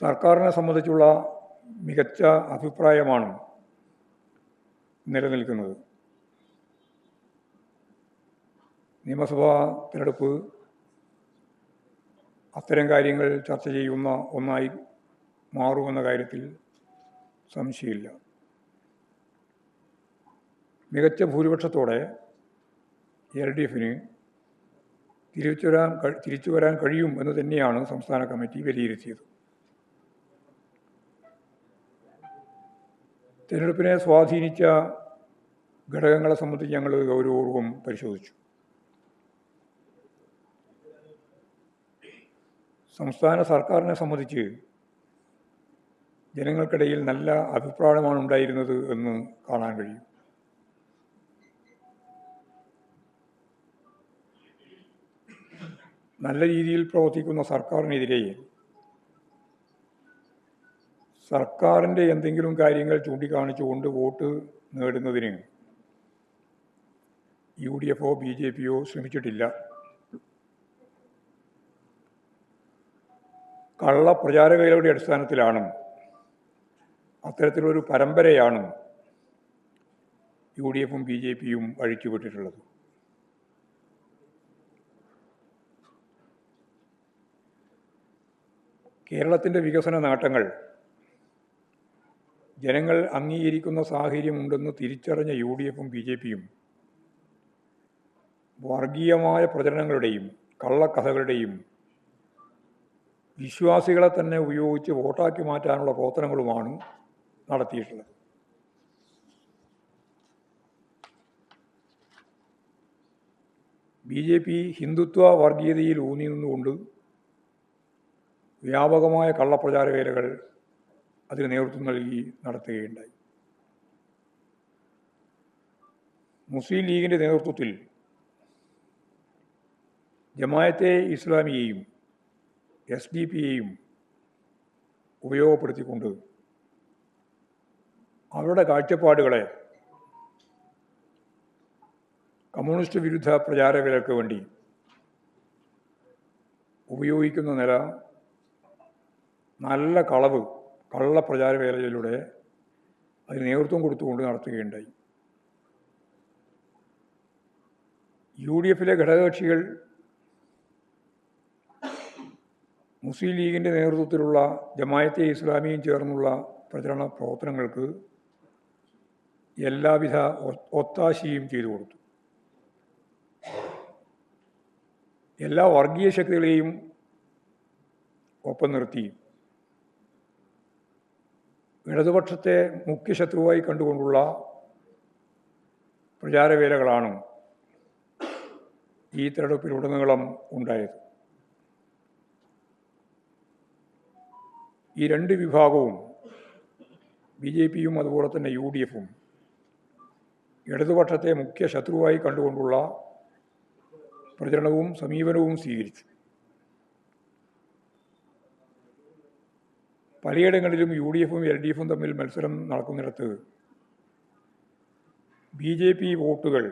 സർക്കാരിനെ സംബന്ധിച്ചുള്ള മികച്ച അഭിപ്രായമാണ് നിലനിൽക്കുന്നത്. നിയമസഭാ തിരഞ്ഞെടുപ്പ് അത്തരം കാര്യങ്ങൾ ചർച്ച ചെയ്യുന്ന ഒന്നായി മാറുമെന്ന കാര്യത്തിൽ സംശയമില്ല. മികച്ച ഭൂരിപക്ഷത്തോടെ LDFന് തിരിച്ചു വരാൻ കഴിയും എന്ന് തന്നെയാണ് സംസ്ഥാന കമ്മിറ്റി വിലയിരുത്തിയത്. തിരഞ്ഞെടുപ്പിനെ സ്വാധീനിച്ച ഘടകങ്ങളെ സംബന്ധിച്ച് ഞങ്ങൾ ഗൗരവപൂർവ്വം പരിശോധിച്ചു. സംസ്ഥാന സർക്കാരിനെ സംബന്ധിച്ച് ജനങ്ങൾക്കിടയിൽ നല്ല അഭിപ്രായമാണ് ഉണ്ടായിരുന്നത് എന്ന് കാണാൻ കഴിയും. നല്ല രീതിയിൽ പ്രവർത്തിക്കുന്ന സർക്കാരിനെതിരെ സർക്കാരിൻ്റെ എന്തെങ്കിലും കാര്യങ്ങൾ ചൂണ്ടിക്കാണിച്ചുകൊണ്ട് വോട്ട് നേടുന്നതിന് UDFോ BJPയോ ശ്രമിച്ചിട്ടില്ല. കള്ള പ്രചാരവേലയുടെ അടിസ്ഥാനത്തിലാണ്, അത്തരത്തിലൊരു പരമ്പരയാണ് UDFും BJPയും അഴിച്ചുവിട്ടിട്ടുള്ളത്. കേരളത്തിൻ്റെ വികസന നേട്ടങ്ങൾ ജനങ്ങൾ അംഗീകരിക്കുന്ന സാഹചര്യമുണ്ടെന്ന് തിരിച്ചറിഞ്ഞ UDFും BJPയും വർഗീയമായ പ്രചരണങ്ങളുടെയും കള്ളക്കഥകളുടെയും വിശ്വാസികളെ തന്നെ ഉപയോഗിച്ച് വോട്ടാക്കി മാറ്റാനുള്ള പ്രവർത്തനങ്ങളുമാണ് നടത്തിയിട്ടുള്ളത്. BJP ഹിന്ദുത്വ വർഗീയതയിൽ ഊന്നി നിന്നുകൊണ്ട് വ്യാപകമായ കള്ളപ്രചാരവേലകൾ അതിന് നേതൃത്വം നൽകി നടത്തുകയുണ്ടായി. മുസ്ലിം ലീഗിൻ്റെ നേതൃത്വത്തിൽ ജമാഅത്തെ ഇസ്ലാമിയെയും SDP-യെയും ഉപയോഗപ്പെടുത്തിക്കൊണ്ട് അവരുടെ കാഴ്ചപ്പാടുകളെ കമ്മ്യൂണിസ്റ്റ് വിരുദ്ധ പ്രചാരവേലയ്ക്ക് വേണ്ടി ഉപയോഗിക്കുന്ന നില നല്ല കള്ള പ്രചാരവേലയിലൂടെ അതിന് നേതൃത്വം കൊടുത്തുകൊണ്ട് നടത്തുകയുണ്ടായി. UDFിലെ ഘടകകക്ഷികൾ മുസ്ലിം ലീഗിൻ്റെ നേതൃത്വത്തിലുള്ള ജമാഅത്തെ ഇസ്ലാമിയും ചേർന്നുള്ള പ്രചരണ പ്രവർത്തനങ്ങൾക്ക് എല്ലാവിധ ഒത്താശയും ചെയ്തു കൊടുത്തു. എല്ലാ വർഗീയ ശക്തികളെയും ഒപ്പം നിർത്തി ഇടതുപക്ഷത്തെ മുഖ്യശത്രുവായി കണ്ടുകൊണ്ടുള്ള പ്രചാരവേലകളാണ് ഈ തെരഞ്ഞെടുപ്പിലുടനീളം ഉണ്ടായത്. ഈ രണ്ട് വിഭാഗവും BJPയും അതുപോലെ തന്നെ UDFും ഇടതുപക്ഷത്തെ മുഖ്യ ശത്രുവായി കണ്ടുകൊണ്ടുള്ള പ്രചരണവും സമീപനവും സ്വീകരിച്ചു. പലയിടങ്ങളിലും UDFും LDFും തമ്മിൽ മത്സരം നടക്കുന്നിടത്ത് BJP വോട്ടുകൾ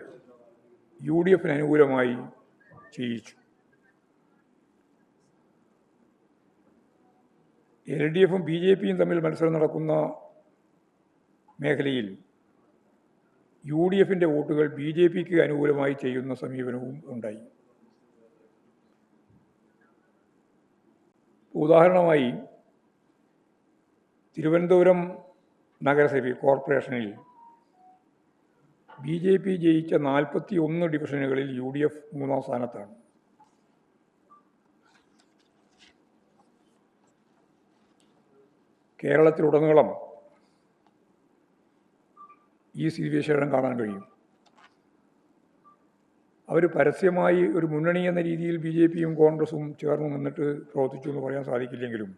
UDFിന് അനുകൂലമായി ചെയ്യിച്ചു. LDFും BJPയും തമ്മിൽ മത്സരം നടക്കുന്ന മേഖലയിൽ UDFിൻ്റെ വോട്ടുകൾ BJPക്ക് അനുകൂലമായി ചെയ്യുന്ന സമീപനവും ഉണ്ടായി. ഉദാഹരണമായി തിരുവനന്തപുരം നഗരസഭ കോർപ്പറേഷനിൽ BJP ജയിച്ച 41 ഡിവിഷനുകളിൽ UDF 3-ാം സ്ഥാനത്താണ്. കേരളത്തിലുടനീളം ഈ സ്ഥിതിവിശേഷം കാണാൻ കഴിയും. അവർ പരസ്യമായി ഒരു മുന്നണി എന്ന രീതിയിൽ BJPയും കോൺഗ്രസും ചേർന്ന് നിന്നിട്ട് പ്രവർത്തിച്ചു എന്ന് പറയാൻ സാധിക്കില്ലെങ്കിലും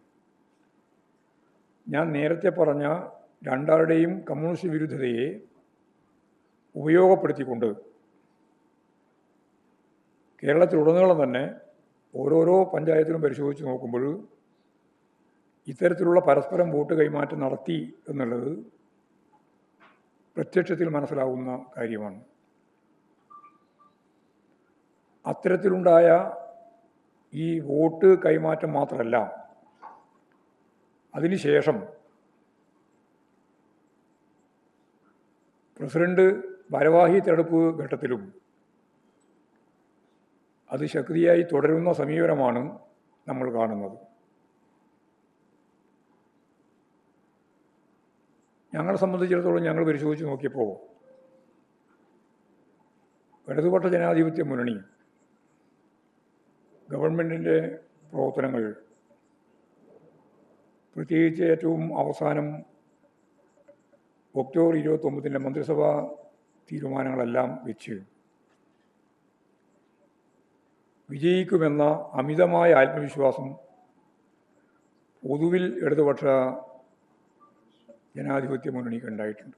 ഞാൻ നേരത്തെ പറഞ്ഞ രണ്ടാളുടെയും കമ്മ്യൂണിസ്റ്റ് വിരുദ്ധതയെ ഉപയോഗപ്പെടുത്തിക്കൊണ്ട് കേരളത്തിലുടനീളം തന്നെ ഓരോരോ പഞ്ചായത്തിലും പരിശോധിച്ച് നോക്കുമ്പോൾ ഇത്തരത്തിലുള്ള പരസ്പരം വോട്ട് കൈമാറ്റം നടത്തി എന്നുള്ളത് പ്രത്യക്ഷത്തിൽ മനസ്സിലാവുന്ന കാര്യമാണ്. അത്തരത്തിലുണ്ടായ ഈ വോട്ട് കൈമാറ്റം മാത്രമല്ല, അതിനുശേഷം പ്രസിഡന്റ് ഭാരവാഹി തെരഞ്ഞെടുപ്പ് ഘട്ടത്തിലും അത് ശക്തിയായി തുടരുന്ന സമീപനമാണ് നമ്മൾ കാണുന്നത്. ഞങ്ങളെ സംബന്ധിച്ചിടത്തോളം ഞങ്ങൾ പരിശോധിച്ച് നോക്കിയപ്പോൾ ഇടതുപക്ഷ ജനാധിപത്യ മുന്നണി ഗവൺമെൻറ്റിൻ്റെ പ്രവർത്തനങ്ങൾ, പ്രത്യേകിച്ച് ഏറ്റവും അവസാനം ഒക്ടോബർ 29 മന്ത്രിസഭാ തീരുമാനങ്ങളെല്ലാം വെച്ച് വിജയിക്കുമെന്ന അമിതമായ ആത്മവിശ്വാസം പൊതുവിൽ ഇടതുപക്ഷ ജനാധിപത്യ മുന്നണിക്ക് ഉണ്ടായിട്ടുണ്ട്.